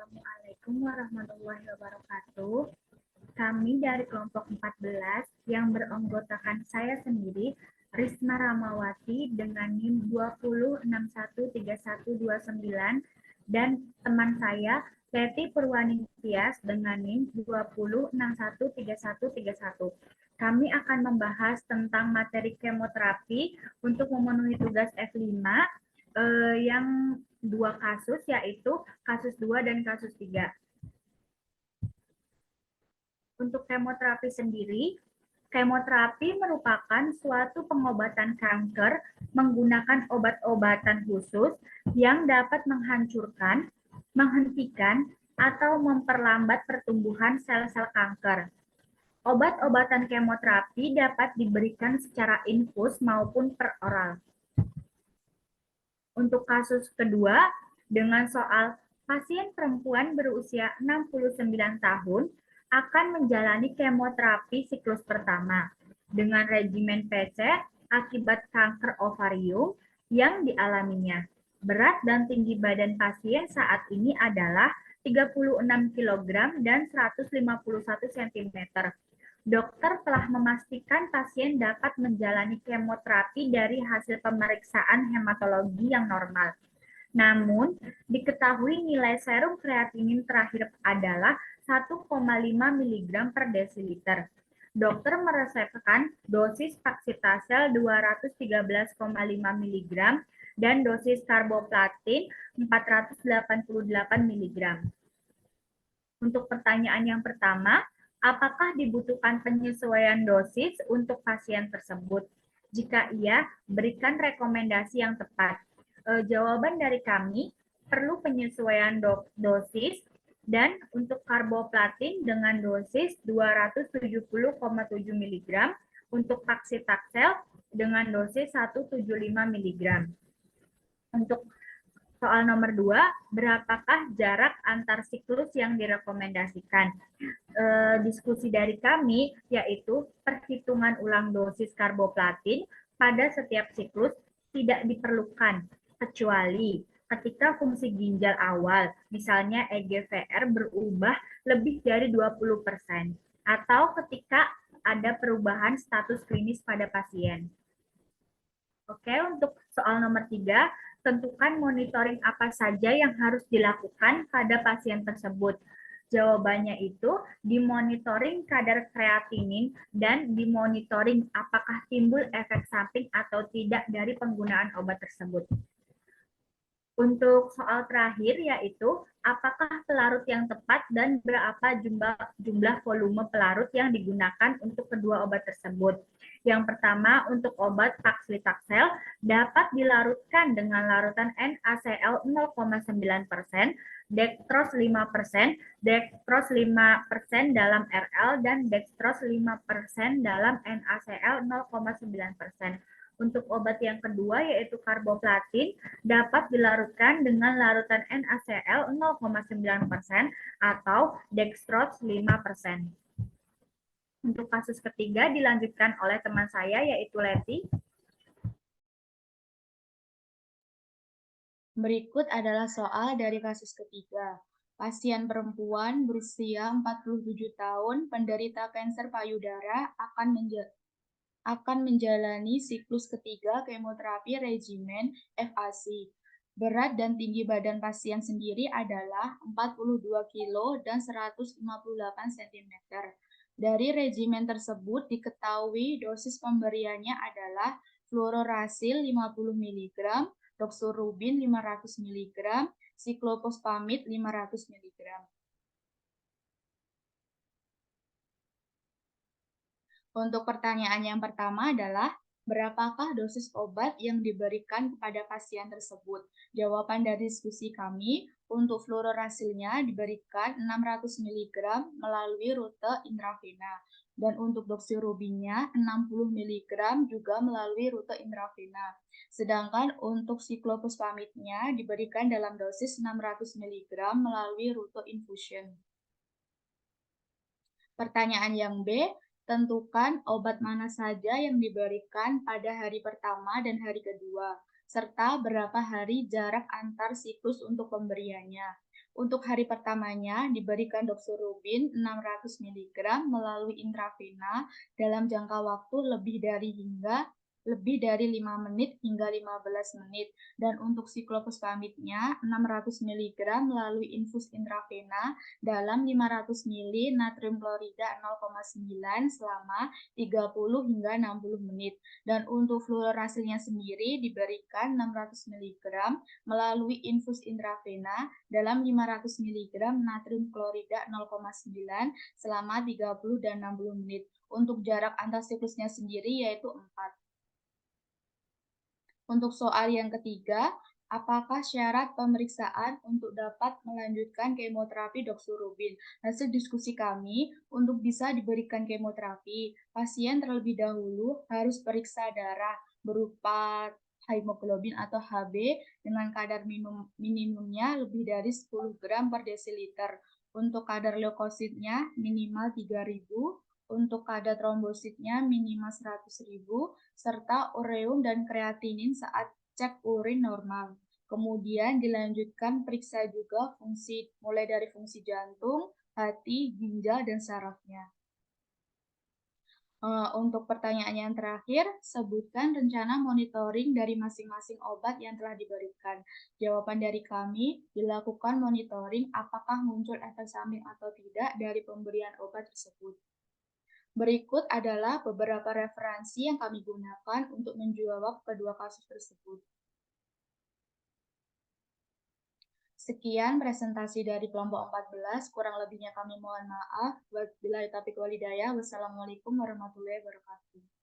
Assalamualaikum warahmatullahi wabarakatuh. Kami dari kelompok 14 yang beranggotakan saya sendiri, Risma Ramawati dengan NIM 20613129 dan teman saya Leti Purwaningtyas dengan NIM 20613131. Kami akan membahas tentang materi kemoterapi untuk memenuhi tugas F5 yang dua kasus, yaitu kasus 2 dan kasus 3. Untuk kemoterapi sendiri, kemoterapi merupakan suatu pengobatan kanker menggunakan obat-obatan khusus yang dapat menghancurkan, menghentikan, atau memperlambat pertumbuhan sel-sel kanker. Obat-obatan kemoterapi dapat diberikan secara infus maupun per oral. Untuk kasus kedua, dengan soal pasien perempuan berusia 69 tahun akan menjalani kemoterapi siklus pertama dengan regimen PC akibat kanker ovarium yang dialaminya. Berat dan tinggi badan pasien saat ini adalah 36 kg dan 151 cm. Dokter telah memastikan pasien dapat menjalani kemoterapi dari hasil pemeriksaan hematologi yang normal. Namun, diketahui nilai serum kreatinin terakhir adalah 1,5 mg per desiliter. Dokter meresepkan dosis Paxitasel 213,5 mg dan dosis karboplatin 488 mg. Untuk pertanyaan yang pertama, apakah dibutuhkan penyesuaian dosis untuk pasien tersebut? Jika iya, berikan rekomendasi yang tepat. Jawaban dari kami, perlu penyesuaian dosis dan untuk karboplatin dengan dosis 270,7 mg, untuk Paxitaxel dengan dosis 175 mg. Untuk soal nomor 2, berapakah jarak antar siklus yang direkomendasikan? Diskusi dari kami yaitu perhitungan ulang dosis karboplatin pada setiap siklus tidak diperlukan kecuali ketika fungsi ginjal awal, misalnya EGFR berubah lebih dari 20% atau ketika ada perubahan status klinis pada pasien. Oke, untuk soal nomor 3, tentukan monitoring apa saja yang harus dilakukan pada pasien tersebut. Jawabannya itu dimonitoring kadar kreatinin dan dimonitoring apakah timbul efek samping atau tidak dari penggunaan obat tersebut. Untuk soal terakhir yaitu apakah pelarut yang tepat dan berapa jumlah volume pelarut yang digunakan untuk kedua obat tersebut. Yang pertama, untuk obat Paxitaxel dapat dilarutkan dengan larutan NaCl 0,9%, dextrose 5%, dextrose 5% dalam RL, dan dextrose 5% dalam NaCl 0,9%. Untuk obat yang kedua yaitu karboplatin dapat dilarutkan dengan larutan NaCl 0,9% atau dextrose 5%. Untuk kasus ketiga dilanjutkan oleh teman saya yaitu Leti. Berikut adalah soal dari kasus ketiga. Pasien perempuan berusia 47 tahun penderita kanker payudara akan menjalani siklus ketiga kemoterapi regimen FAC. Berat dan tinggi badan pasien sendiri adalah 42 kg dan 158 cm. Dari regimen tersebut diketahui dosis pemberiannya adalah fluorouracil 50 mg, doxorubin 500 mg, siklofosfamid 500 mg. Untuk pertanyaan yang pertama adalah, berapakah dosis obat yang diberikan kepada pasien tersebut? Jawaban dari diskusi kami, untuk fluorouracilnya diberikan 600 mg melalui rute intravena. Dan untuk doxorubinnya 60 mg juga melalui rute intravena. Sedangkan untuk siklofosfamidnya diberikan dalam dosis 600 mg melalui rute infusion. Pertanyaan yang B, tentukan obat mana saja yang diberikan pada hari pertama dan hari kedua, serta berapa hari jarak antar siklus untuk pemberiannya. Untuk hari pertamanya diberikan doxorubin 600 mg melalui intravena dalam jangka waktu lebih dari 5 menit hingga 15 menit. Dan untuk siklopuspamidnya 600 mg melalui infus intravena dalam 500 ml natrium klorida 0,9 selama 30 hingga 60 menit. Dan untuk fluororasilnya sendiri diberikan 600 mg melalui infus intravena dalam 500 mg natrium klorida 0,9 selama 30 dan 60 menit. Untuk jarak antar siklusnya sendiri yaitu 4. Untuk soal yang ketiga, apakah syarat pemeriksaan untuk dapat melanjutkan kemoterapi doxorubin? Hasil diskusi kami, untuk bisa diberikan kemoterapi, pasien terlebih dahulu harus periksa darah berupa hemoglobin atau HB dengan kadar minimumnya lebih dari 10 gram per desiliter. Untuk kadar leukositnya minimal 3.000, untuk kadar trombositnya minimal 100.000, serta ureum dan kreatinin saat cek urin normal. Kemudian dilanjutkan periksa juga mulai dari fungsi jantung, hati, ginjal, dan sarafnya. Untuk pertanyaan yang terakhir, sebutkan rencana monitoring dari masing-masing obat yang telah diberikan. Jawaban dari kami, dilakukan monitoring apakah muncul efek samping atau tidak dari pemberian obat tersebut. Berikut adalah beberapa referensi yang kami gunakan untuk menjawab kedua kasus tersebut. Sekian presentasi dari kelompok 14, kurang lebihnya kami mohon maaf. Wabillahi taufiq walhidayah. Wassalamualaikum warahmatullahi wabarakatuh.